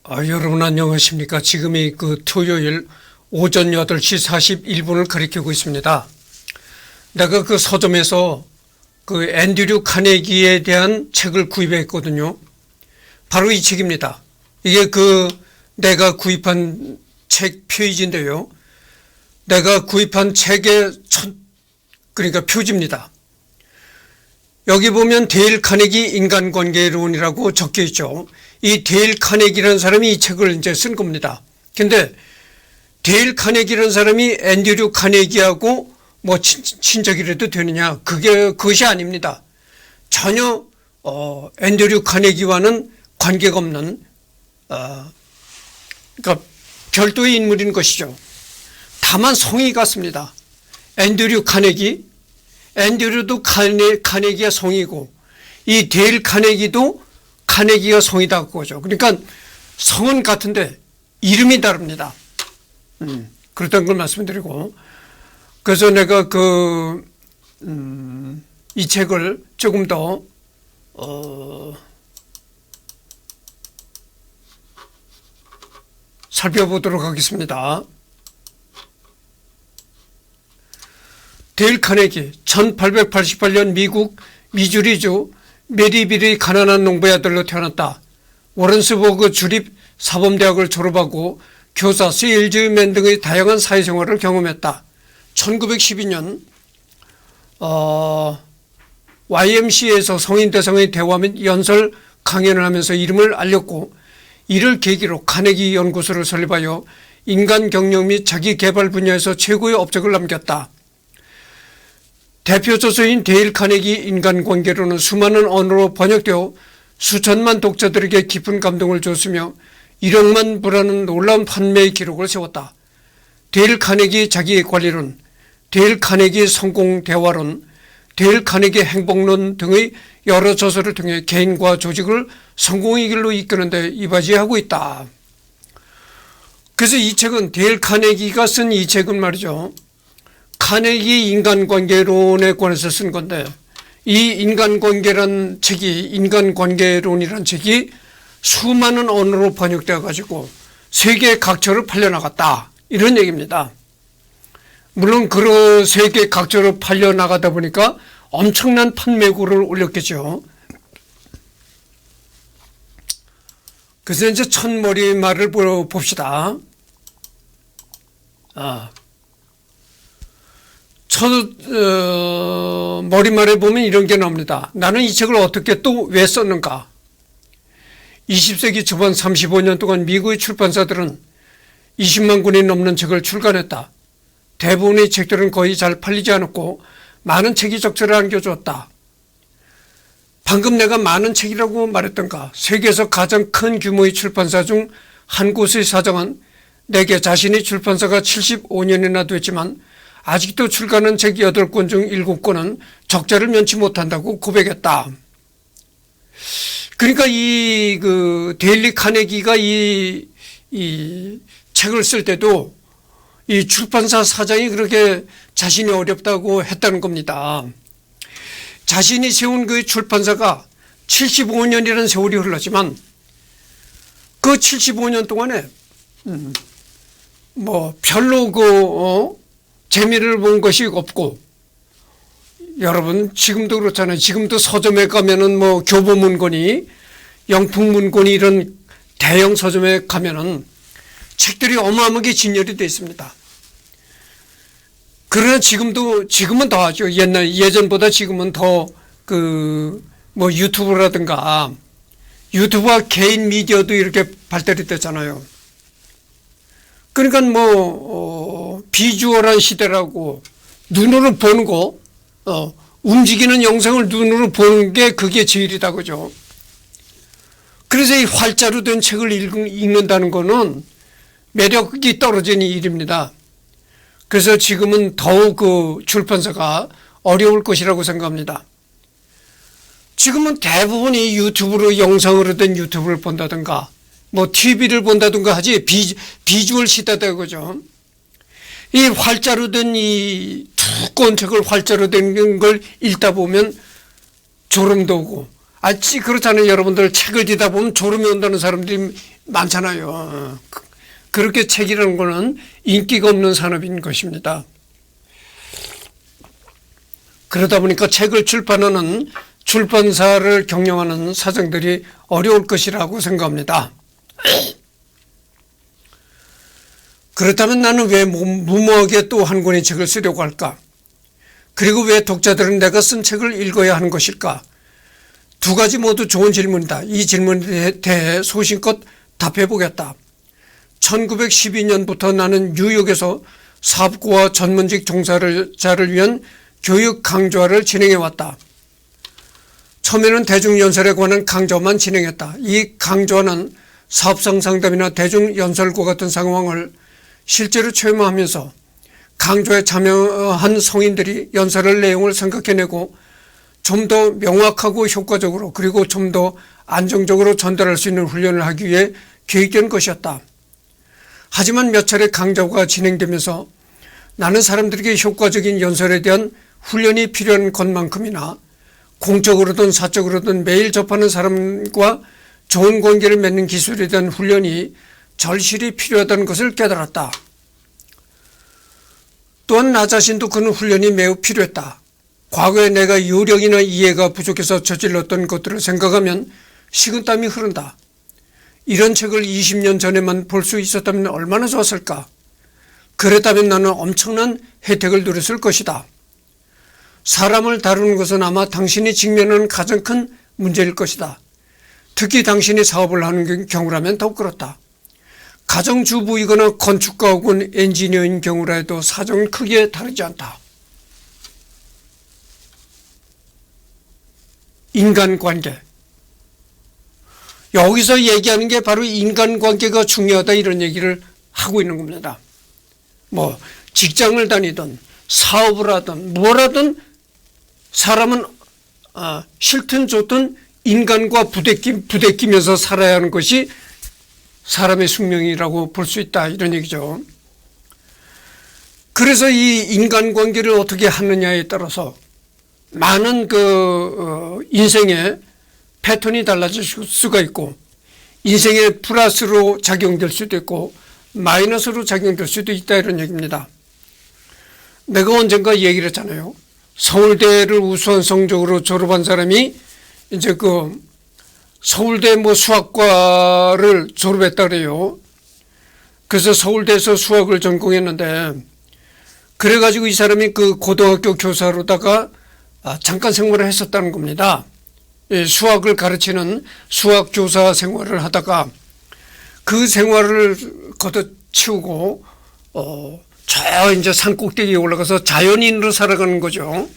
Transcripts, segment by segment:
여러분 안녕하십니까. 지금이 토요일 오전 8시 41분을 가리키고 있습니다. 내가 서점에서 앤드류 카네기에 대한 책을 구입했거든요. 바로 이 책입니다. 이게 내가 구입한 책 페이지인데요. 내가 구입한 책의 그러니까 표지입니다. 여기 보면 데일 카네기 인간관계론이라고 적혀 있죠. 이 데일 카네기라는 사람이 이 책을 이제 쓴 겁니다. 근데 데일 카네기라는 사람이 앤드류 카네기하고 친척이라도 되느냐? 그것이 아닙니다. 전혀 앤드류 카네기와는 관계가 없는 그러니까 별도의 인물인 것이죠. 다만 성이 같습니다. 앤드류 카네기, 앤드류도 카네기가 성이고 이 데일 카네기도 카네기가 성이다 그거죠. 그러니까 성은 같은데 이름이 다릅니다. 그렇다는 걸 말씀드리고, 그래서 내가 이 책을 조금 더 살펴보도록 하겠습니다. 데일 카네기 1888년 미국 미주리주 메리빌의 가난한 농부의 아들로 태어났다. 워런스버그 주립 사범대학을 졸업하고 교사, 세일즈맨 등의 다양한 사회생활을 경험했다. 1912년 YMCA에서 성인 대상의 대화 및 연설 강연을 하면서 이름을 알렸고, 이를 계기로 카네기 연구소를 설립하여 인간 경영 및 자기 개발 분야에서 최고의 업적을 남겼다. 대표 저서인 데일 카네기 인간관계론은 수많은 언어로 번역되어 수천만 독자들에게 깊은 감동을 줬으며 1억만 부라는 놀라운 판매의 기록을 세웠다. 데일 카네기 자기관리론, 데일 카네기 성공대화론, 데일 카네기 행복론 등의 여러 저서를 통해 개인과 조직을 성공의 길로 이끄는 데 이바지하고 있다. 그래서 이 책은 데일 카네기가 쓴 이 책은 말이죠. 카네기 인간관계론에 관해서 쓴 건데, 이 인간관계란 책이, 인간관계론이란 책이 수많은 언어로 번역되어 가지고 세계 각처로 팔려나갔다, 이런 얘기입니다. 물론 세계 각처로 팔려나가다 보니까 엄청난 판매고를 올렸겠죠. 그래서 이제 첫머리말을 봅시다. 머리말에 보면 이런 게 나옵니다. 나는 이 책을 어떻게 또 왜 썼는가? 20세기 초반 35년 동안 미국의 출판사들은 20만 권이 넘는 책을 출간했다. 대부분의 책들은 거의 잘 팔리지 않았고 많은 책이 적절히 안겨주었다. 방금 내가 많은 책이라고 말했던가? 세계에서 가장 큰 규모의 출판사 중 한 곳의 사장은 내게 자신의 출판사가 75년이나 됐지만 아직도 출간한 책 8권 중 7권은 적자를 면치 못한다고 고백했다. 그러니까 데일리 카네기가 이 책을 쓸 때도 이 출판사 사장이 그렇게 자신이 어렵다고 했다는 겁니다. 자신이 세운 그 출판사가 75년이라는 세월이 흘렀지만 그 75년 동안에 별로 재미를 본 것이 없고, 여러분 지금도 그렇잖아요. 지금도 서점에 가면은 교보문고니 영풍문고니 이런 대형 서점에 가면은 책들이 어마어마하게 진열이 되어 있습니다. 그러나 지금은 더 하죠. 예전보다 지금은 더 유튜브라든가 유튜브와 개인 미디어도 이렇게 발달이 됐잖아요. 그러니까 비주얼한 시대라고, 눈으로 보는 거, 움직이는 영상을 눈으로 보는 게 그게 제일이다 그죠. 그래서 이 활자로 된 책을 읽는다는 거는 매력이 떨어지는 일입니다. 그래서 지금은 더욱 출판사가 어려울 것이라고 생각합니다. 지금은 대부분이 유튜브로, 영상으로 된 유튜브를 본다든가 TV를 본다든가 하지, 비주얼 시대다 그죠. 이 활자로 된 이 두꺼운 책을 활자로 된 걸 읽다 보면 졸음도 오고 그렇잖아요. 여러분들 책을 뒤다 보면 졸음이 온다는 사람들이 많잖아요. 그렇게 책이라는 거는 인기가 없는 산업인 것입니다. 그러다 보니까 책을 출판하는 출판사를 경영하는 사장들이 어려울 것이라고 생각합니다. 그렇다면 나는 왜 무모하게 또 한 권의 책을 쓰려고 할까? 그리고 왜 독자들은 내가 쓴 책을 읽어야 하는 것일까? 두 가지 모두 좋은 질문이다. 이 질문에 대해 소신껏 답해 보겠다. 1912년부터 나는 뉴욕에서 사업고와 전문직 종사자를 위한 교육 강좌를 진행해 왔다. 처음에는 대중연설에 관한 강좌만 진행했다. 이 강좌는 사업상 상담이나 대중연설과 같은 상황을 실제로 체험하면서 강좌에 참여한 성인들이 연설의 내용을 생각해내고 좀 더 명확하고 효과적으로 그리고 좀 더 안정적으로 전달할 수 있는 훈련을 하기 위해 계획된 것이었다. 하지만 몇 차례 강좌가 진행되면서 나는 사람들에게 효과적인 연설에 대한 훈련이 필요한 것만큼이나 공적으로든 사적으로든 매일 접하는 사람과 좋은 관계를 맺는 기술에 대한 훈련이 절실히 필요하다는 것을 깨달았다. 또한 나 자신도 그런 훈련이 매우 필요했다. 과거에 내가 요령이나 이해가 부족해서 저질렀던 것들을 생각하면 식은땀이 흐른다. 이런 책을 20년 전에만 볼 수 있었다면 얼마나 좋았을까? 그랬다면 나는 엄청난 혜택을 누렸을 것이다. 사람을 다루는 것은 아마 당신이 직면하는 가장 큰 문제일 것이다. 특히 당신이 사업을 하는 경우라면 더욱 그렇다. 가정주부이거나 건축가 혹은 엔지니어인 경우라 해도 사정은 크게 다르지 않다. 인간관계. 여기서 얘기하는 게 바로 인간관계가 중요하다 이런 얘기를 하고 있는 겁니다. 뭐 직장을 다니든 사업을 하든 뭘 하든 사람은 싫든 좋든 인간과 부대끼면서 살아야 하는 것이 사람의 숙명이라고 볼 수 있다 이런 얘기죠. 그래서 이 인간관계를 어떻게 하느냐에 따라서 많은 인생의 패턴이 달라질 수가 있고 인생의 플러스로 작용될 수도 있고 마이너스로 작용될 수도 있다 이런 얘기입니다. 내가 언젠가 얘기를 했잖아요. 서울대를 우수한 성적으로 졸업한 사람이 이제 서울대 수학과를 졸업했다 그래요. 그래서 서울대에서 수학을 전공했는데 그래가지고 이 사람이 고등학교 교사로다가 잠깐 생활을 했었다는 겁니다. 수학을 가르치는 수학 교사 생활을 하다가 그 생활을 걷어치우고 저 이제 산 꼭대기에 올라가서 자연인으로 살아가는 거죠.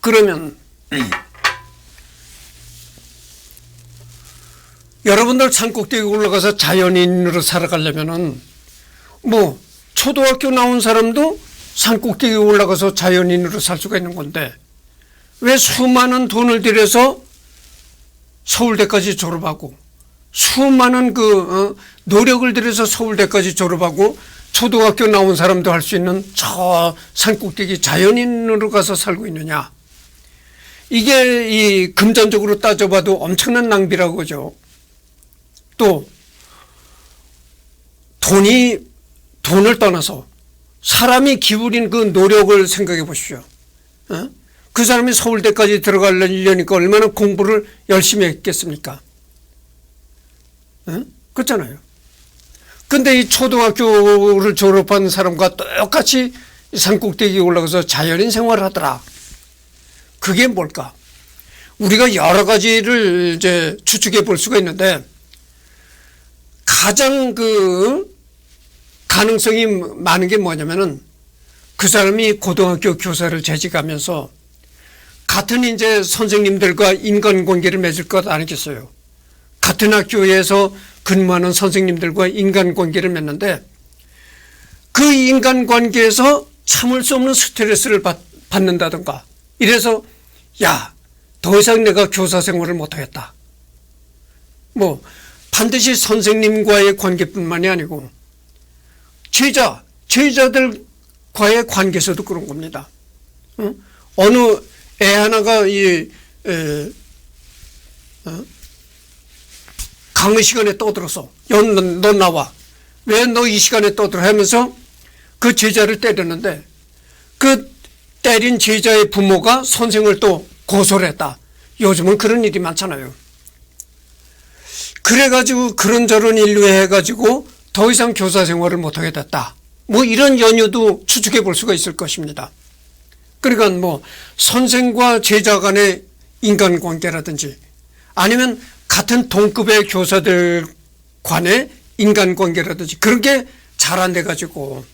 그러면 여러분들 산 꼭대기에 올라가서 자연인으로 살아가려면은 초등학교 나온 사람도 산 꼭대기에 올라가서 자연인으로 살 수가 있는 건데 왜 수많은 돈을 들여서 서울대까지 졸업하고 수많은 노력을 들여서 서울대까지 졸업하고 초등학교 나온 사람도 할 수 있는 저 산꼭대기 자연인으로 가서 살고 있느냐. 이게 이 금전적으로 따져봐도 엄청난 낭비라고 하죠. 또 돈을 떠나서 사람이 기울인 그 노력을 생각해 보십시오. 그 사람이 서울대까지 들어가려니까 얼마나 공부를 열심히 했겠습니까? 그렇잖아요. 근데 이 초등학교를 졸업한 사람과 똑같이 산꼭대기에 올라가서 자연인 생활을 하더라. 그게 뭘까? 우리가 여러 가지를 이제 추측해 볼 수가 있는데 가장 가능성이 많은 게 뭐냐면은 그 사람이 고등학교 교사를 재직하면서 같은 이제 선생님들과 인간관계를 맺을 것 아니겠어요? 같은 학교에서 근무하는 선생님들과 인간관계를 맺는데 그 인간관계에서 참을 수 없는 스트레스를 받는다든가 이래서 더 이상 내가 교사 생활을 못하겠다. 반드시 선생님과의 관계뿐만이 아니고 제자들과의 관계에서도 그런 겁니다. 어느 애 하나가 강의 시간에 떠들어서 너 나와. 왜 너 이 시간에 떠들어 하면서 그 제자를 때렸는데 그 때린 제자의 부모가 선생을 또 고소를 했다. 요즘은 그런 일이 많잖아요. 그래가지고 그런저런 일로 해가지고 더 이상 교사 생활을 못하게 됐다. 뭐 이런 연유도 추측해 볼 수가 있을 것입니다. 그러니까 뭐 선생과 제자 간의 인간관계라든지 아니면 같은 동급의 교사들 간의 인간관계라든지 그런 게 잘 안 돼가지고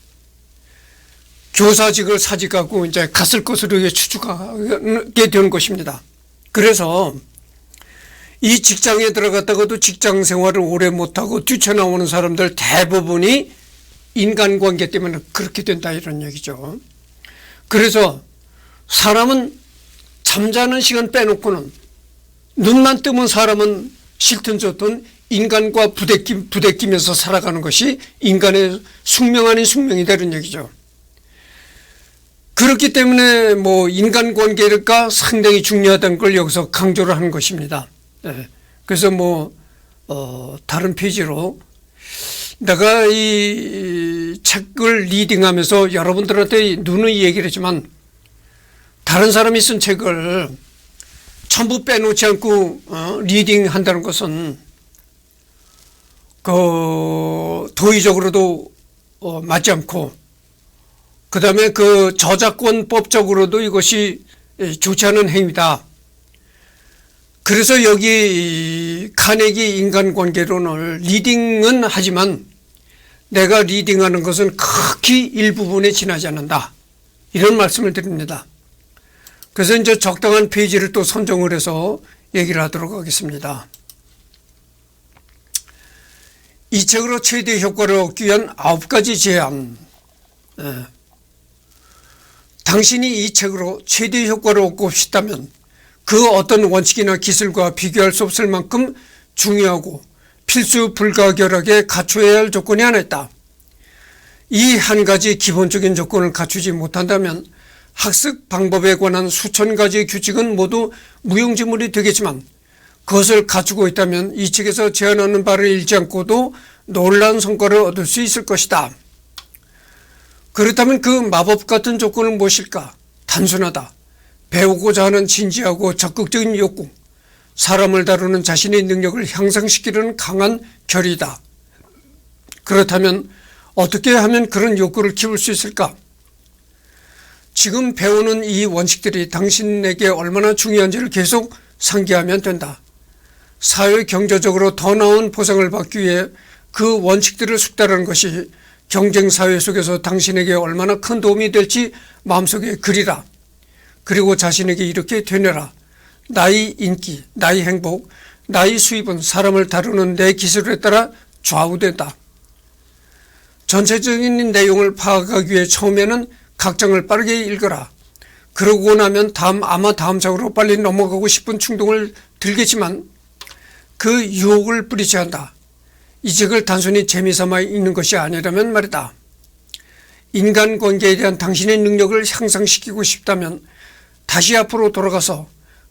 교사직을 사직하고 이제 갔을 것으로 추측하게 되는 것입니다. 그래서 이 직장에 들어갔다가도 직장 생활을 오래 못하고 뛰쳐나오는 사람들 대부분이 인간관계 때문에 그렇게 된다 이런 얘기죠. 그래서 사람은 잠자는 시간 빼놓고는 눈만 뜨면 사람은 싫든 좋든 인간과 부대끼면서 살아가는 것이 인간의 숙명 아닌 숙명이다 이런 얘기죠. 그렇기 때문에 뭐 인간관계가 상당히 중요하다는 걸 여기서 강조를 하는 것입니다. 네. 그래서 뭐 다른 페이지로 내가 이 책을 리딩하면서 여러분들한테 누누이 얘기를 했지만 다른 사람이 쓴 책을 전부 빼놓지 않고 리딩한다는 것은 도의적으로도 맞지 않고 그 다음에 그 저작권법적으로도 이것이 좋지 않은 행위다. 그래서 여기 카네기 인간관계론을 리딩은 하지만 내가 리딩하는 것은 극히 일부분에 지나지 않는다. 이런 말씀을 드립니다. 그래서 이제 적당한 페이지를 또 선정을 해서 얘기를 하도록 하겠습니다. 이 책으로 최대 효과를 얻기 위한 9가지 제안. 당신이 이 책으로 최대 효과를 얻고 싶다면 그 어떤 원칙이나 기술과 비교할 수 없을 만큼 중요하고 필수 불가결하게 갖춰야 할 조건이 하나 있다. 이 한 가지 기본적인 조건을 갖추지 못한다면 학습 방법에 관한 수천 가지 규칙은 모두 무용지물이 되겠지만 그것을 갖추고 있다면 이 책에서 제안하는 바를 잃지 않고도 놀라운 성과를 얻을 수 있을 것이다. 그렇다면 그 마법 같은 조건은 무엇일까? 단순하다. 배우고자 하는 진지하고 적극적인 욕구, 사람을 다루는 자신의 능력을 향상시키려는 강한 결의다. 그렇다면 어떻게 하면 그런 욕구를 키울 수 있을까? 지금 배우는 이 원칙들이 당신에게 얼마나 중요한지를 계속 상기하면 된다. 사회 경제적으로 더 나은 보상을 받기 위해 그 원칙들을 숙달하는 것이 경쟁사회 속에서 당신에게 얼마나 큰 도움이 될지 마음속에 그리라. 그리고 자신에게 이렇게 되뇌라. 나의 인기, 나의 행복, 나의 수입은 사람을 다루는 내 기술에 따라 좌우된다. 전체적인 내용을 파악하기 위해 처음에는 각 장을 빠르게 읽어라. 그러고 나면 아마 다음 장으로 빨리 넘어가고 싶은 충동을 들겠지만 그 유혹을 뿌리지 않다. 이 책을 단순히 재미삼아 읽는 것이 아니라면 말이다. 인간관계에 대한 당신의 능력을 향상시키고 싶다면 다시 앞으로 돌아가서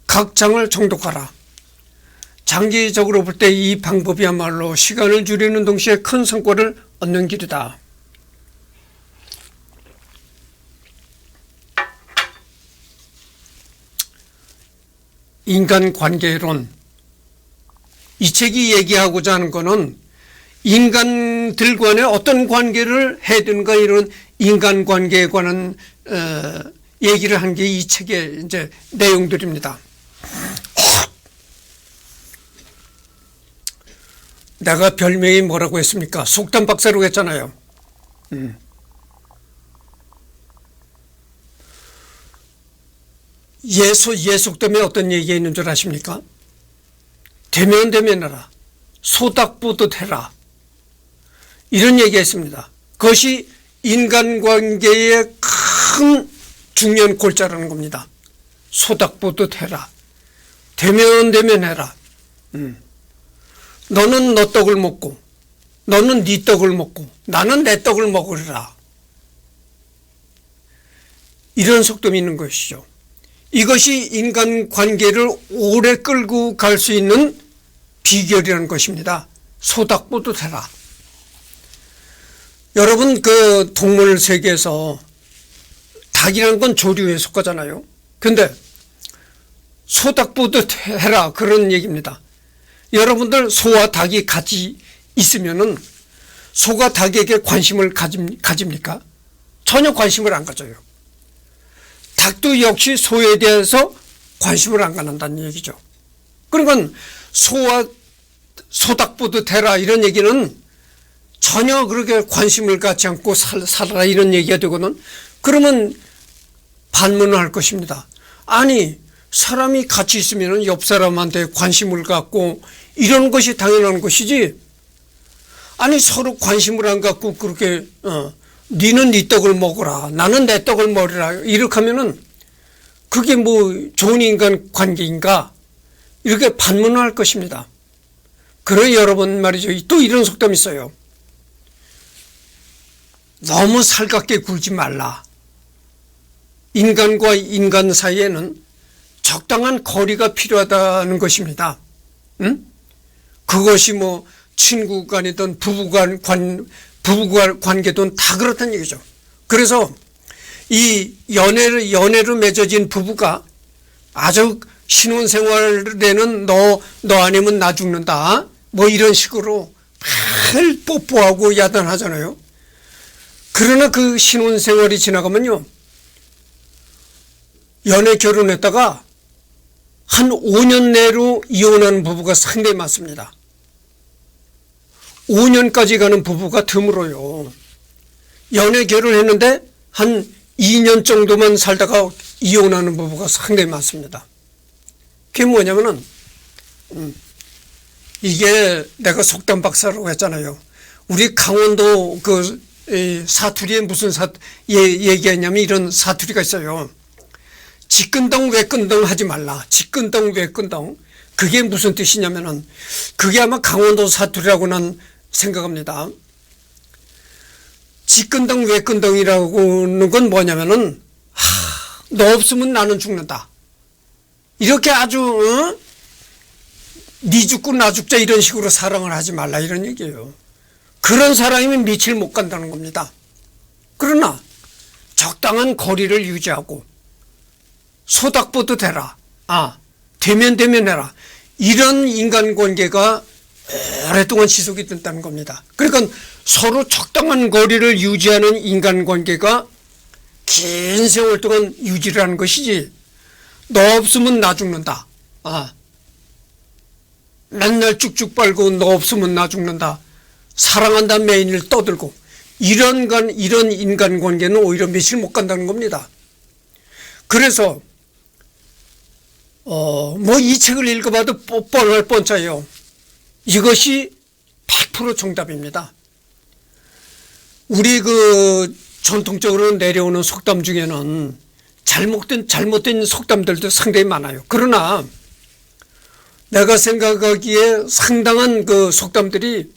각 장을 정독하라. 장기적으로 볼 때 이 방법이야말로 시간을 줄이는 동시에 큰 성과를 얻는 길이다. 인간관계론. 이 책이 얘기하고자 하는 것은 인간들 간에 어떤 관계를 해야 되는가 이런 인간관계에 관한 얘기를 한 게 이 책의 이제 내용들입니다. 내가 별명이 뭐라고 했습니까? 속담 박사라고 했잖아요. 예속담에 어떤 얘기가 있는 줄 아십니까? 대면대면하라. 소닥보듯 해라. 이런 얘기가 있습니다. 그것이 인간관계의 큰 중요한 골자라는 겁니다. 소닥보듯 해라. 대면대면해라. 너는 너 떡을 먹고 너는 네 떡을 먹고 나는 내 떡을 먹으리라. 이런 속담이 있는 것이죠. 이것이 인간관계를 오래 끌고 갈 수 있는 비결이라는 것입니다. 소닭보듯 해라. 여러분, 그 동물 세계에서 닭이라는 건 조류에 속하잖아요. 근데 소닭보듯 해라, 그런 얘기입니다. 여러분들 소와 닭이 같이 있으면은 소가 닭에게 관심을 가집니까? 전혀 관심을 안 가져요. 닭도 역시 소에 대해서 관심을 안 갖는다는 얘기죠. 그러니까 소닭보듯 해라, 이런 얘기는 전혀 그렇게 관심을 갖지 않고 살아라, 이런 얘기가 되거든. 그러면 반문을 할 것입니다. 아니, 사람이 같이 있으면 옆 사람한테 관심을 갖고 이런 것이 당연한 것이지, 아니 서로 관심을 안 갖고 그렇게 니는 네 떡을 먹어라, 나는 내 떡을 먹으라, 이렇게 하면은 그게 뭐 좋은 인간 관계인가, 이렇게 반문을 할 것입니다. 그래 여러분 말이죠, 또 이런 속담이 있어요. 너무 살갑게 굴지 말라. 인간과 인간 사이에는 적당한 거리가 필요하다는 것입니다. 그것이 뭐 친구 간이든 부부 관계든 다 그렇다는 얘기죠. 그래서 이 연애로 맺어진 부부가 아주 신혼생활에는 너 아니면 나 죽는다, 뭐 이런 식으로 매일 뽀뽀하고 야단하잖아요. 그러나 그 신혼생활이 지나가면요, 연애 결혼했다가 한 5년 내로 이혼하는 부부가 상당히 많습니다. 5년까지 가는 부부가 드물어요. 연애 결혼했는데 한 2년 정도만 살다가 이혼하는 부부가 상당히 많습니다. 그게 뭐냐면은 이게 내가 속담 박사라고 했잖아요. 우리 강원도 그 사투리에 무슨 얘기했냐면 이런 사투리가 있어요. 직근덩 외근덩 하지 말라. 직근덩 외근덩. 그게 무슨 뜻이냐면은, 그게 아마 강원도 사투리라고 난 생각합니다. 직근덩 외근덩이라고 하는 건 뭐냐면은, 너 없으면 나는 죽는다, 이렇게 아주 니 죽고 나 죽자 이런 식으로 사랑을 하지 말라, 이런 얘기예요. 그런 사람이면 밑을 못 간다는 겁니다. 그러나 적당한 거리를 유지하고 소닭보듯 해라, 되면 해라, 이런 인간관계가 오랫동안 지속이 된다는 겁니다. 그러니까 서로 적당한 거리를 유지하는 인간관계가 긴 세월 동안 유지를 하는 것이지, 너 없으면 나 죽는다, 맨날 쭉쭉 빨고 너 없으면 나 죽는다, 사랑한다 매인을 떠들고, 이런 인간관계는 오히려 며칠 못 간다는 겁니다. 그래서 뭐 이 책을 읽어봐도 뻔할 뻔짜요. 이것이 100% 정답입니다. 우리 그 전통적으로 내려오는 속담 중에는 잘못된 속담들도 상당히 많아요. 그러나 내가 생각하기에 상당한 그 속담들이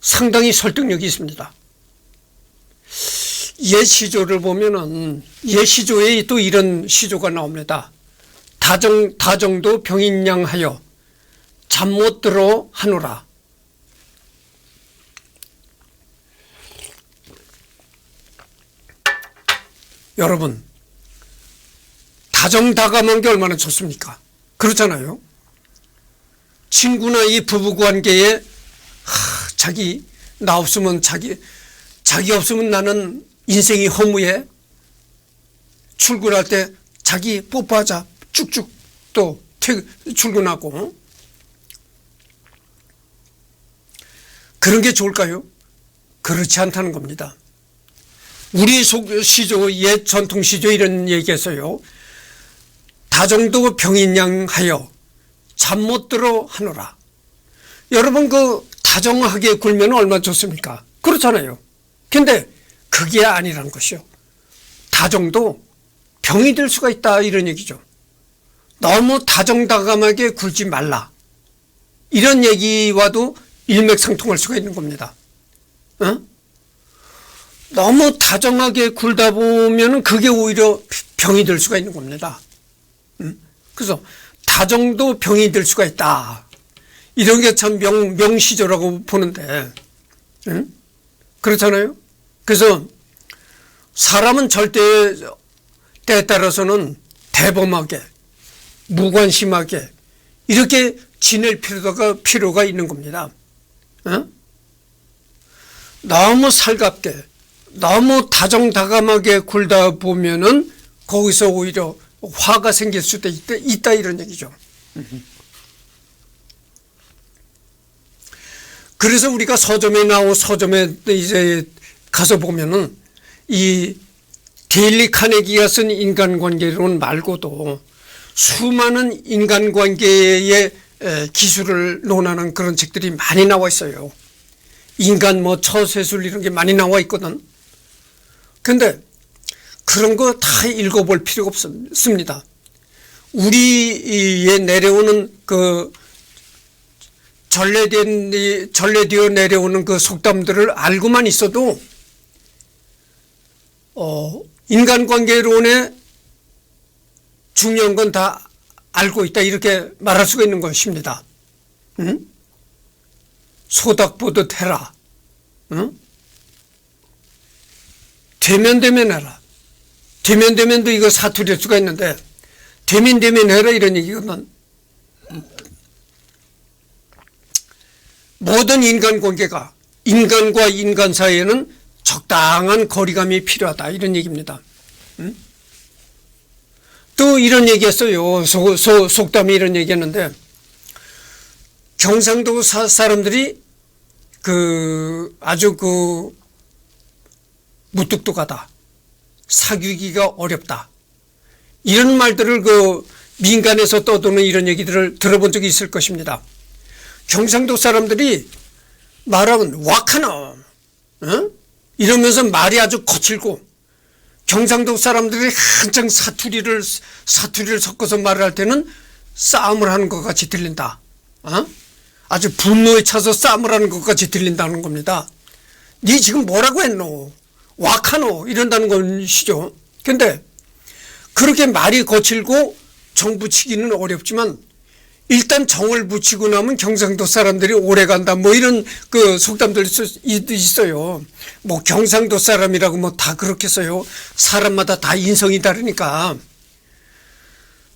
상당히 설득력이 있습니다. 옛 시조를 보면은, 옛 시조에 또 이런 시조가 나옵니다. 다정도 병인양하여 잠 못 들어 하노라. 여러분, 다정다감한 게 얼마나 좋습니까? 그렇잖아요. 친구나 이 부부관계에 나 없으면 자기 없으면 나는 인생이 허무해. 출근할 때 자기 뽀뽀하자, 쭉쭉 또 출근하고. 그런 게 좋을까요? 그렇지 않다는 겁니다. 우리 시조, 옛 전통 시조 이런 얘기했어요. 다정도 병인양하여 잠 못 들어 하노라. 여러분, 그 다정하게 굴면 얼마나 좋습니까? 그렇잖아요. 근데 그게 아니라는 것이요. 다정도 병이 될 수가 있다, 이런 얘기죠. 너무 다정다감하게 굴지 말라, 이런 얘기와도 일맥상통할 수가 있는 겁니다. 너무 다정하게 굴다 보면 그게 오히려 병이 될 수가 있는 겁니다. 그래서 다정도 병이 될 수가 있다. 이런 게 참 명시조라고 보는데, 그렇잖아요. 그래서 사람은 절대 때에 따라서는 대범하게, 무관심하게 이렇게 지낼 필요가 있는 겁니다. 너무 살갑게, 너무 다정다감하게 굴다 보면은 거기서 오히려 화가 생길 수도 있다 이런 얘기죠. 그래서 우리가 서점에 이제 가서 보면은 이 데일리 카네기가 쓴 인간관계론 말고도 수많은 인간관계의 기술을 논하는 그런 책들이 많이 나와 있어요. 인간 처세술 이런 게 많이 나와 있거든. 근데 그런 거 다 읽어볼 필요가 없습니다. 우리에 내려오는 그 전래되어 내려오는 그 속담들을 알고만 있어도 인간관계론의 중요한 건 다 알고 있다 이렇게 말할 수가 있는 것입니다. 소닥보듯 해라. 대면대면해라. 대면대면도 이거 사투리일 수가 있는데 대면대면해라 이런 얘기거든. 모든 인간관계가 인간과 인간 사이에는 적당한 거리감이 필요하다 이런 얘기입니다. 또 이런 얘기했어요. 속담이 이런 얘기했는데 경상도 사람들이 아주 무뚝뚝하다. 사귀기가 어렵다. 이런 말들을 민간에서 떠도는 이런 얘기들을 들어본 적이 있을 것입니다. 경상도 사람들이 말하면 와카노 이러면서 말이 아주 거칠고 경상도 사람들이 한창 사투리를 섞어서 말을 할 때는 싸움을 하는 것 같이 들린다. 아주 분노에 차서 싸움을 하는 것 같이 들린다는 겁니다. 니 지금 뭐라고 했노? 와카노 이런다는 것이죠. 근데 그렇게 말이 거칠고 정 붙이기는 어렵지만 일단 정을 붙이고 나면 경상도 사람들이 오래 간다. 이런 속담들 있어요. 경상도 사람이라고 다 그렇게 써요. 사람마다 다 인성이 다르니까.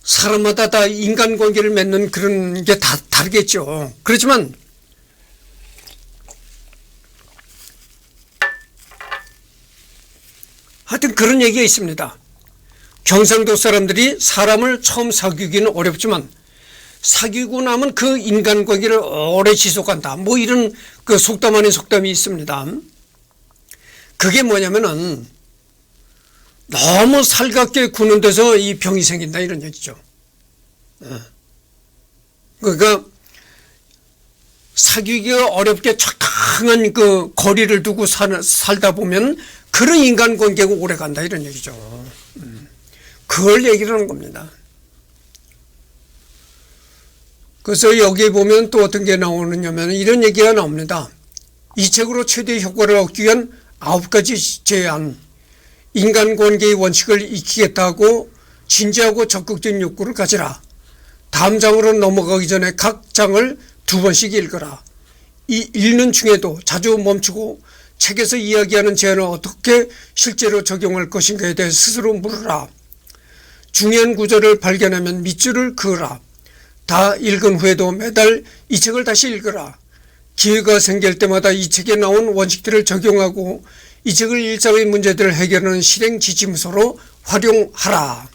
사람마다 다 인간관계를 맺는 그런 게 다 다르겠죠. 그렇지만 하여튼 그런 얘기가 있습니다. 경상도 사람들이 사람을 처음 사귀기는 어렵지만 사귀고 나면 그 인간관계를 오래 지속한다. 이런 속담 아닌 속담이 있습니다. 그게 뭐냐면은 너무 살갑게 구는 데서 이 병이 생긴다 이런 얘기죠. 그러니까 사귀기가 어렵게 적당한 거리를 두고 살다 보면 그런 인간관계가 오래 간다 이런 얘기죠. 그걸 얘기를 하는 겁니다. 그래서 여기에 보면 또 어떤 게 나오느냐면 이런 얘기가 나옵니다. 이 책으로 최대 효과를 얻기 위한 9가지 제안, 인간관계의 원칙을 익히겠다고 진지하고 적극적인 욕구를 가지라. 다음 장으로 넘어가기 전에 각 장을 2번씩 읽어라. 이 읽는 중에도 자주 멈추고 책에서 이야기하는 제안을 어떻게 실제로 적용할 것인가에 대해 스스로 물으라. 중요한 구절을 발견하면 밑줄을 그으라. 다 읽은 후에도 매달 이 책을 다시 읽어라. 기회가 생길 때마다 이 책에 나온 원칙들을 적용하고 이 책을 일상의 문제들을 해결하는 실행 지침서로 활용하라.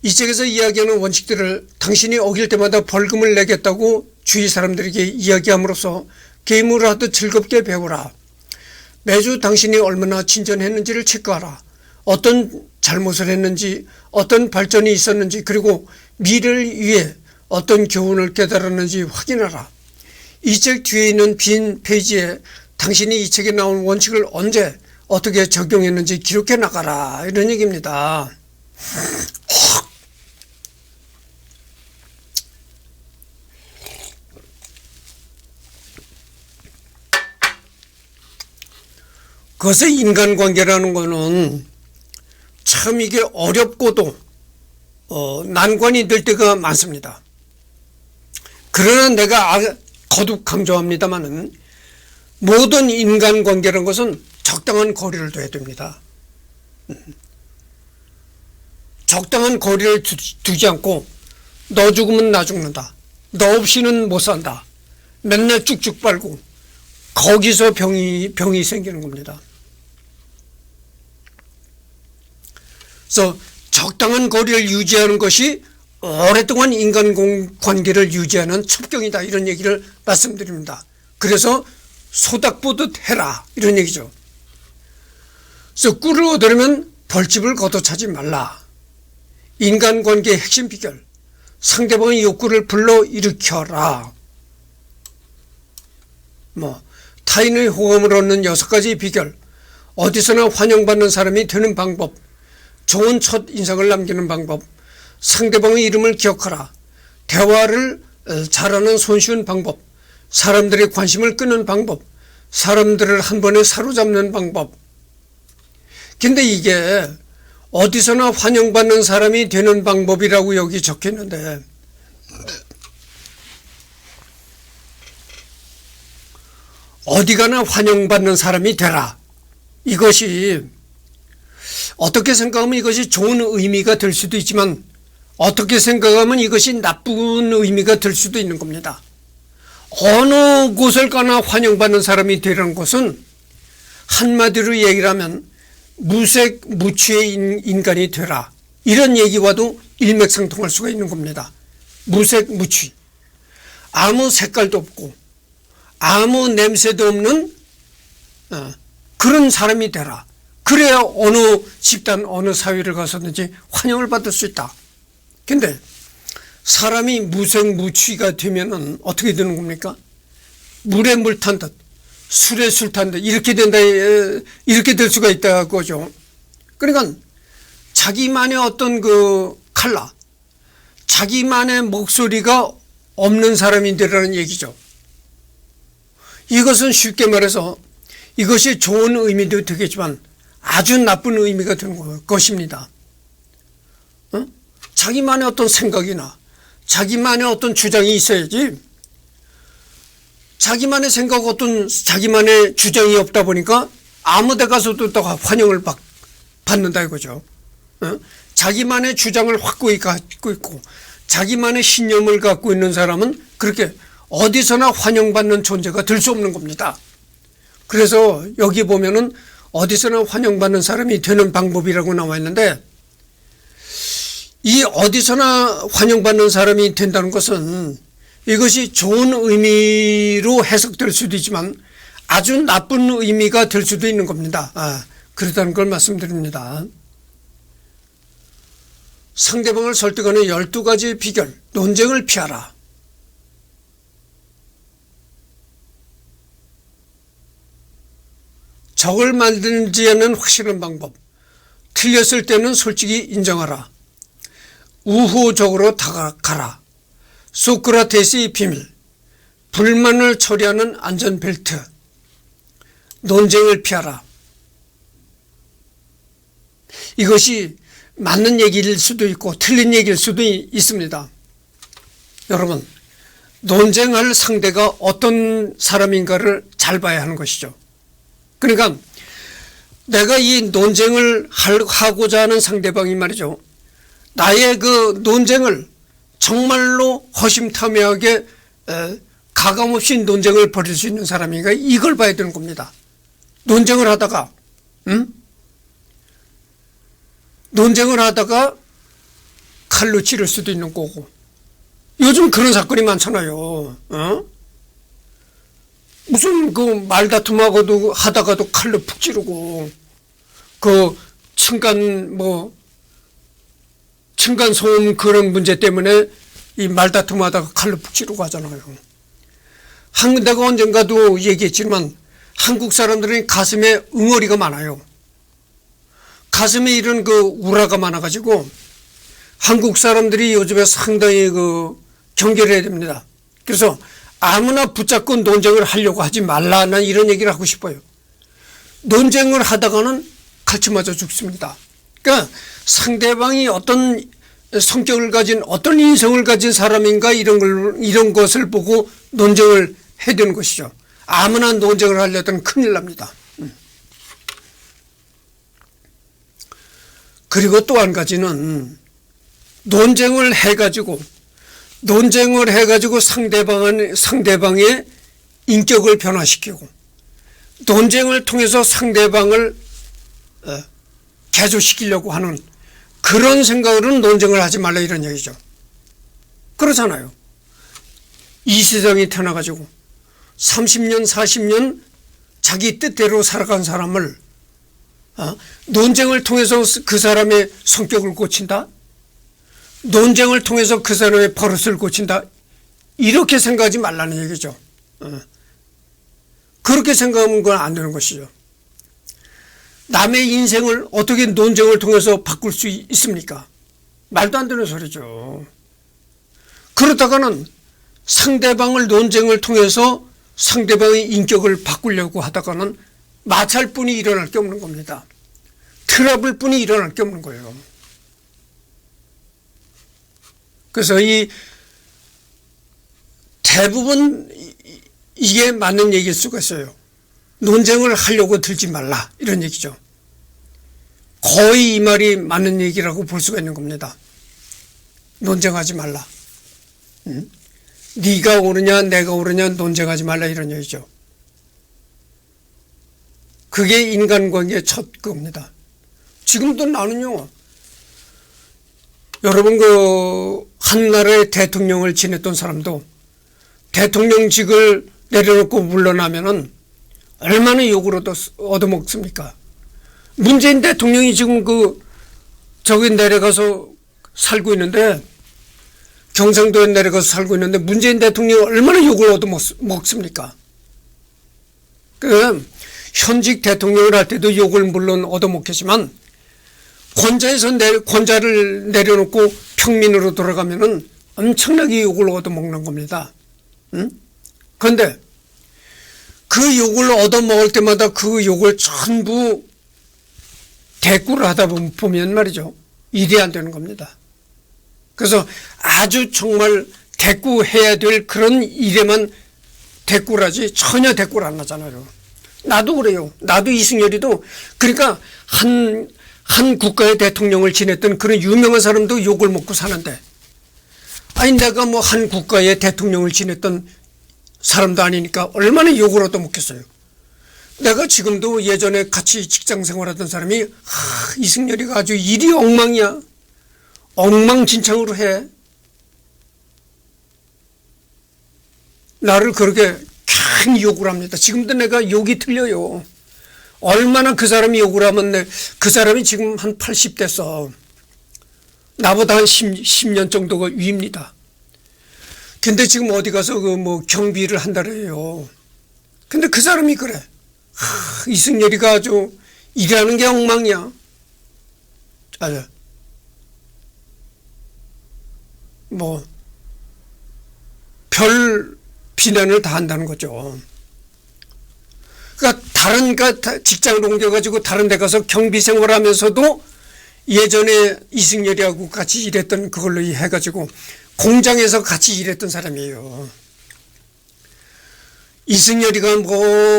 이 책에서 이야기하는 원칙들을 당신이 어길 때마다 벌금을 내겠다고 주위 사람들에게 이야기함으로써 게임을 하듯 즐겁게 배우라. 매주 당신이 얼마나 진전했는지를 체크하라. 어떤 잘못을 했는지, 어떤 발전이 있었는지, 그리고 미래를 위해 어떤 교훈을 깨달았는지 확인하라. 이 책 뒤에 있는 빈 페이지에 당신이 이 책에 나온 원칙을 언제 어떻게 적용했는지 기록해 나가라. 이런 얘기입니다. 그것의 인간관계라는 거는 참 이게 어렵고도 난관이 될 때가 많습니다. 그러나 내가 거듭 강조합니다마는 모든 인간관계라는 것은 적당한 거리를 둬야 됩니다. 적당한 거리를 두지 않고 너 죽으면 나 죽는다. 너 없이는 못 산다. 맨날 쭉쭉 빨고 거기서 병이 생기는 겁니다. 그래서 적당한 거리를 유지하는 것이 오랫동안 인간관계를 유지하는 첩경이다, 이런 얘기를 말씀드립니다. 그래서 소닥보듯 해라, 이런 얘기죠. 그래서 꿀을 얻으려면 벌집을 걷어차지 말라. 인간관계의 핵심 비결, 상대방의 욕구를 불러일으켜라. 타인의 호감을 얻는 6가지 비결, 어디서나 환영받는 사람이 되는 방법, 좋은 첫 인상을 남기는 방법, 상대방의 이름을 기억하라, 대화를 잘하는 손쉬운 방법, 사람들의 관심을 끄는 방법, 사람들을 한 번에 사로잡는 방법. 근데 이게 어디서나 환영받는 사람이 되는 방법이라고 여기 적혀있는데, 어디 가나 환영받는 사람이 되라. 이것이 어떻게 생각하면 이것이 좋은 의미가 될 수도 있지만, 어떻게 생각하면 이것이 나쁜 의미가 될 수도 있는 겁니다. 어느 곳을 가나 환영받는 사람이 되라는 것은 한마디로 얘기를 하면 무색 무취의 인간이 되라, 이런 얘기와도 일맥상통할 수가 있는 겁니다. 무색 무취, 아무 색깔도 없고 아무 냄새도 없는 그런 사람이 되라. 그래야 어느 집단 어느 사회를 가서든지 환영을 받을 수 있다. 근데 사람이 무색무취가 되면은 어떻게 되는 겁니까? 물에 물 탄 듯, 술에 술 탄 듯, 이렇게 된다, 이렇게 될 수가 있다, 그거죠. 그러니까 자기만의 어떤 그 칼라, 자기만의 목소리가 없는 사람이 되라는 얘기죠. 이것은 쉽게 말해서 이것이 좋은 의미도 되겠지만 아주 나쁜 의미가 되는 것입니다. 자기만의 어떤 생각이나 자기만의 어떤 주장이 있어야지, 자기만의 생각, 어떤 자기만의 주장이 없다 보니까 아무 데 가서도 또 환영을 받는다 이거죠. 자기만의 주장을 확고히 갖고 있고 자기만의 신념을 갖고 있는 사람은 그렇게 어디서나 환영받는 존재가 될 수 없는 겁니다. 그래서 여기 보면은 어디서나 환영받는 사람이 되는 방법이라고 나와 있는데, 이 어디서나 환영받는 사람이 된다는 것은 이것이 좋은 의미로 해석될 수도 있지만 아주 나쁜 의미가 될 수도 있는 겁니다. 그렇다는 걸 말씀드립니다. 상대방을 설득하는 12가지 비결, 논쟁을 피하라. 적을 만들지 않는 확실한 방법, 틀렸을 때는 솔직히 인정하라. 우호적으로 다가가라. 소크라테스의 비밀, 불만을 처리하는 안전벨트, 논쟁을 피하라. 이것이 맞는 얘기일 수도 있고 틀린 얘기일 수도 있습니다. 여러분, 논쟁할 상대가 어떤 사람인가를 잘 봐야 하는 것이죠. 그러니까 내가 이 논쟁을 하고자 하는 상대방이 말이죠, 나의 그 논쟁을 정말로 허심탄회하게 가감없이 논쟁을 벌일 수 있는 사람인가, 이걸 봐야 되는 겁니다. 논쟁을 하다가 논쟁을 하다가 칼로 찌를 수도 있는 거고, 요즘 그런 사건이 많잖아요. 무슨 그 말다툼하고도 하다가도 칼로 푹 찌르고, 그 층간소음 그런 문제 때문에 이 말다툼하다가 칼로 푹 찌르고 하잖아요. 내가 언젠가도 얘기했지만 한국 사람들은 가슴에 응어리가 많아요. 가슴에 이런 그 우라가 많아가지고 한국 사람들이 요즘에 상당히 그 경계를 해야 됩니다. 그래서 아무나 붙잡고 논쟁을 하려고 하지 말라, 난 이런 얘기를 하고 싶어요. 논쟁을 하다가는 칼치 맞아 죽습니다. 그러니까 상대방이 어떤 성격을 가진 어떤 인성을 가진 사람인가 이런 것을 보고 논쟁을 해야 되는 것이죠. 아무나 논쟁을 하려던 큰일 납니다. 그리고 또 한 가지는 논쟁을 해가지고 상대방의 인격을 변화시키고 논쟁을 통해서 상대방을 개조시키려고 하는 그런 생각으로는 논쟁을 하지 말라 이런 얘기죠. 그렇잖아요. 이 세상에 태어나가지고 30년 40년 자기 뜻대로 살아간 사람을 논쟁을 통해서 그 사람의 성격을 고친다, 논쟁을 통해서 그 사람의 버릇을 고친다, 이렇게 생각하지 말라는 얘기죠. 그렇게 생각하면 그건 안 되는 것이죠. 남의 인생을 어떻게 논쟁을 통해서 바꿀 수 있습니까? 말도 안 되는 소리죠. 그러다가는 상대방을 논쟁을 통해서 상대방의 인격을 바꾸려고 하다가는 마찰뿐이 일어날 게 없는 겁니다. 트러블뿐이 일어날 게 없는 거예요. 그래서 이 대부분 이게 맞는 얘기일 수가 있어요. 논쟁을 하려고 들지 말라 이런 얘기죠. 거의 이 말이 맞는 얘기라고 볼 수가 있는 겁니다. 논쟁하지 말라. 네가 옳으냐 내가 옳으냐 논쟁하지 말라 이런 얘기죠. 그게 인간관계의 첫 겁니다. 지금도 나는요, 여러분 한 나라의 대통령을 지냈던 사람도 대통령직을 내려놓고 물러나면은 얼마나 욕을 얻어먹습니까? 문재인 대통령이 지금 저기 내려가서 살고 있는데, 경상도에 내려가서 살고 있는데 문재인 대통령이 얼마나 욕을 얻어먹습니까? 현직 대통령을 할 때도 욕을 물론 얻어먹겠지만 권자를 내려놓고 평민으로 돌아가면은 엄청나게 욕을 얻어먹는 겁니다. 그런데 그 욕을 얻어먹을 때마다 그 욕을 전부 대꾸를 하다 보면 말이죠, 일이 안 되는 겁니다. 그래서 아주 정말 대꾸해야 될 그런 일에만 대꾸를 하지 전혀 대꾸를 안 하잖아요. 나도 그래요. 나도 이승열이도 그러니까 한 국가의 대통령을 지냈던 그런 유명한 사람도 욕을 먹고 사는데, 아니 내가 뭐 한 국가의 대통령을 지냈던 사람도 아니니까 얼마나 욕을 얻어먹겠어요. 내가 지금도 예전에 같이 직장 생활하던 사람이 이승열이가 아주 일이 엉망이야. 엉망진창으로 해. 나를 그렇게 괜히 욕을 합니다. 지금도 내가 욕이 틀려요. 얼마나 그 사람이 욕을 하면 그 사람이 지금 한 80 됐어. 나보다 한 10년 정도가 위입니다. 근데 지금 어디 가서 경비를 한다래요. 근데 그 사람이 그래. 이승열이가 아주 일하는 게 엉망이야. 별 비난을 다 한다는 거죠. 그러니까 직장을 옮겨가지고 다른 데 가서 경비 생활하면서도 예전에 이승열이하고 같이 일했던 그걸로 해가지고 공장에서 같이 일했던 사람이에요. 이승열이가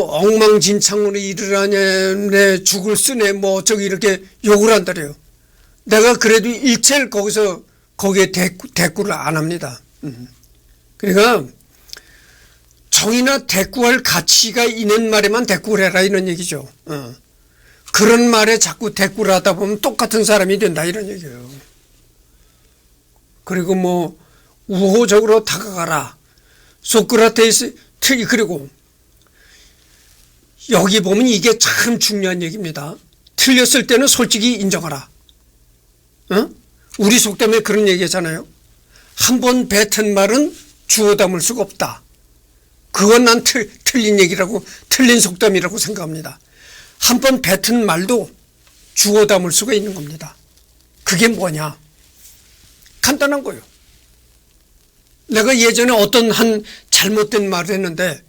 엉망진창으로 일을 하네, 죽을 쓰네, 저기 이렇게 욕을 한다래요. 내가 그래도 일체를 거기에 대꾸를 안 합니다. 그러니까 정의나 대꾸할 가치가 있는 말에만 대꾸를 해라 이런 얘기죠. 그런 말에 자꾸 대꾸를 하다 보면 똑같은 사람이 된다 이런 얘기예요. 그리고 우호적으로 다가가라. 소크라테스 그리고 여기 보면 이게 참 중요한 얘기입니다. 틀렸을 때는 솔직히 인정하라. 우리 속담에 그런 얘기잖아요. 한 번 뱉은 말은 주워 담을 수가 없다. 그건 난 틀린 얘기라고, 틀린 속담이라고 생각합니다. 한 번 뱉은 말도 주워 담을 수가 있는 겁니다. 그게 뭐냐? 간단한 거예요. 내가 예전에 어떤 한 잘못된 말을 했는데,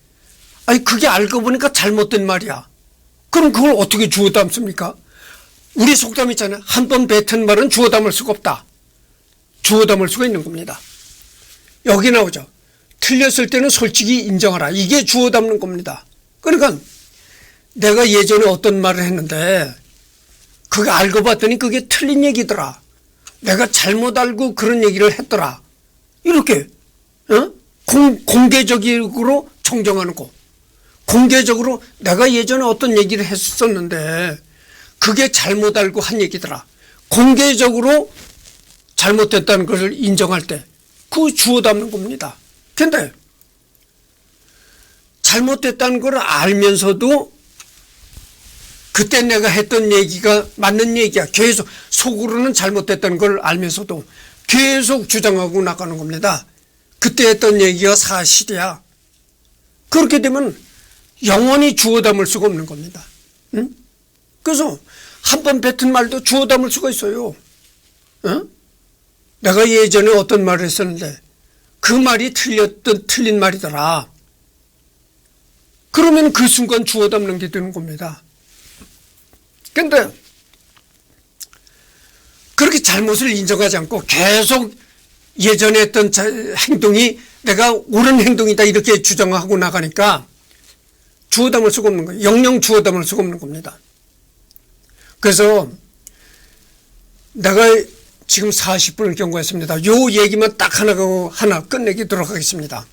그게 알고 보니까 잘못된 말이야. 그럼 그걸 어떻게 주워 담습니까? 우리 속담 있잖아요. 한 번 뱉은 말은 주워 담을 수가 없다. 주워 담을 수가 있는 겁니다. 여기 나오죠. 틀렸을 때는 솔직히 인정하라. 이게 주워 담는 겁니다. 그러니까 내가 예전에 어떤 말을 했는데 그게 알고 봤더니 그게 틀린 얘기더라. 내가 잘못 알고 그런 얘기를 했더라. 이렇게 공개적으로 정정하는 거. 공개적으로 내가 예전에 어떤 얘기를 했었는데 그게 잘못 알고 한 얘기더라. 공개적으로 잘못됐다는 것을 인정할 때 그거 주워 담는 겁니다. 근데 잘못됐다는 걸 알면서도 그때 내가 했던 얘기가 맞는 얘기야. 계속 속으로는 잘못됐다는 걸 알면서도 계속 주장하고 나가는 겁니다. 그때 했던 얘기가 사실이야. 그렇게 되면 영원히 주워 담을 수가 없는 겁니다. 응? 그래서 한 번 뱉은 말도 주워 담을 수가 있어요. 응? 내가 예전에 어떤 말을 했었는데 그 말이 틀린 말이더라. 그러면 그 순간 주워 담는 게 되는 겁니다. 근데 그렇게 잘못을 인정하지 않고 계속 예전에 했던 행동이 내가 옳은 행동이다 이렇게 주장하고 나가니까 주워 담을 수가 없는 거예요. 영영 주워 담을 수가 없는 겁니다. 그래서 내가 지금 40분을 경과했습니다. 요 얘기만 딱 하나 끝내도록 하겠습니다.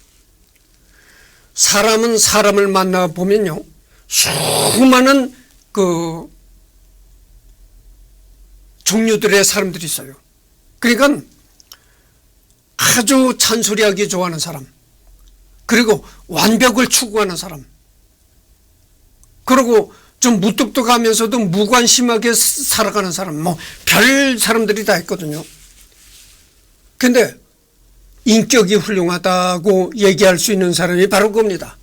사람은 사람을 만나보면요. 수많은 종류들의 사람들이 있어요. 그러니까 아주 잔소리하기 좋아하는 사람, 그리고 완벽을 추구하는 사람, 그리고 좀 무뚝뚝하면서도 무관심하게 살아가는 사람, 별 사람들이 다 있거든요. 근데 인격이 훌륭하다고 얘기할 수 있는 사람이 바로 그겁니다.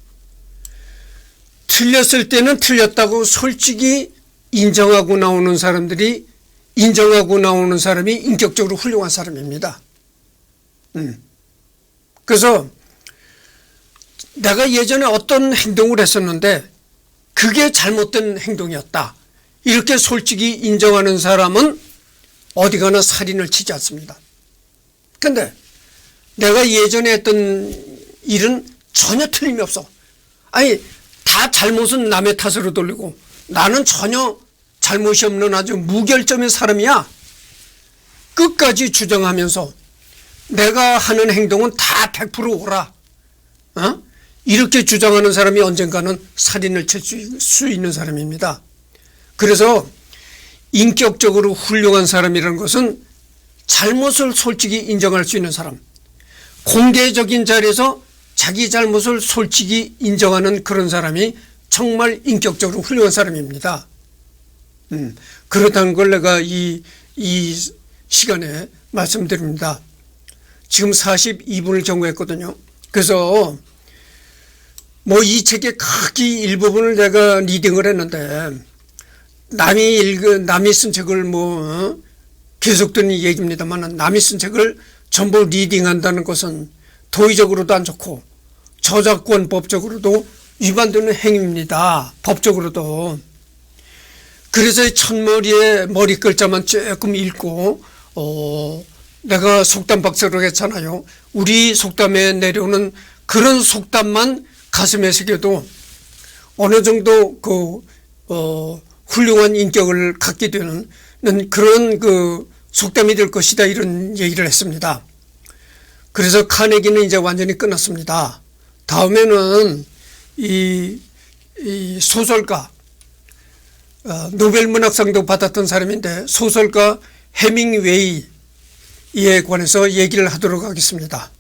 틀렸을 때는 틀렸다고 솔직히 인정하고 나오는 사람이 인격적으로 훌륭한 사람입니다. 그래서 내가 예전에 어떤 행동을 했었는데 그게 잘못된 행동이었다. 이렇게 솔직히 인정하는 사람은 어디 가나 살인을 치지 않습니다. 근데 내가 예전에 했던 일은 전혀 틀림이 없어. 아니, 다 잘못은 남의 탓으로 돌리고 나는 전혀 잘못이 없는 아주 무결점의 사람이야. 끝까지 주장하면서 내가 하는 행동은 다 100% 옳아. 이렇게 주장하는 사람이 언젠가는 살인을 칠 수 있는 사람입니다. 그래서 인격적으로 훌륭한 사람이라는 것은 잘못을 솔직히 인정할 수 있는 사람, 공개적인 자리에서 자기 잘못을 솔직히 인정하는 그런 사람이 정말 인격적으로 훌륭한 사람입니다. 그렇다는 걸 내가 이 시간에 말씀드립니다. 지금 42분을 경과했거든요. 그래서 이 책의 크기 일부분을 내가 리딩을 했는데 남이 쓴 책을 계속 듣는 얘기입니다만 남이 쓴 책을 전부 리딩한다는 것은 도의적으로도 안 좋고 저작권법적으로도 위반되는 행위입니다. 법적으로도. 그래서 첫머리에 머리 글자만 조금 읽고 내가 속담 박사로 했잖아요. 우리 속담에 내려오는 그런 속담만 가슴에 새겨도 어느 정도 훌륭한 인격을 갖게 되는 그런 속담이 될 것이다, 이런 얘기를 했습니다. 그래서 카네기는 이제 완전히 끝났습니다. 다음에는 이 소설가, 노벨 문학상도 받았던 사람인데 소설가 해밍웨이에 관해서 얘기를 하도록 하겠습니다.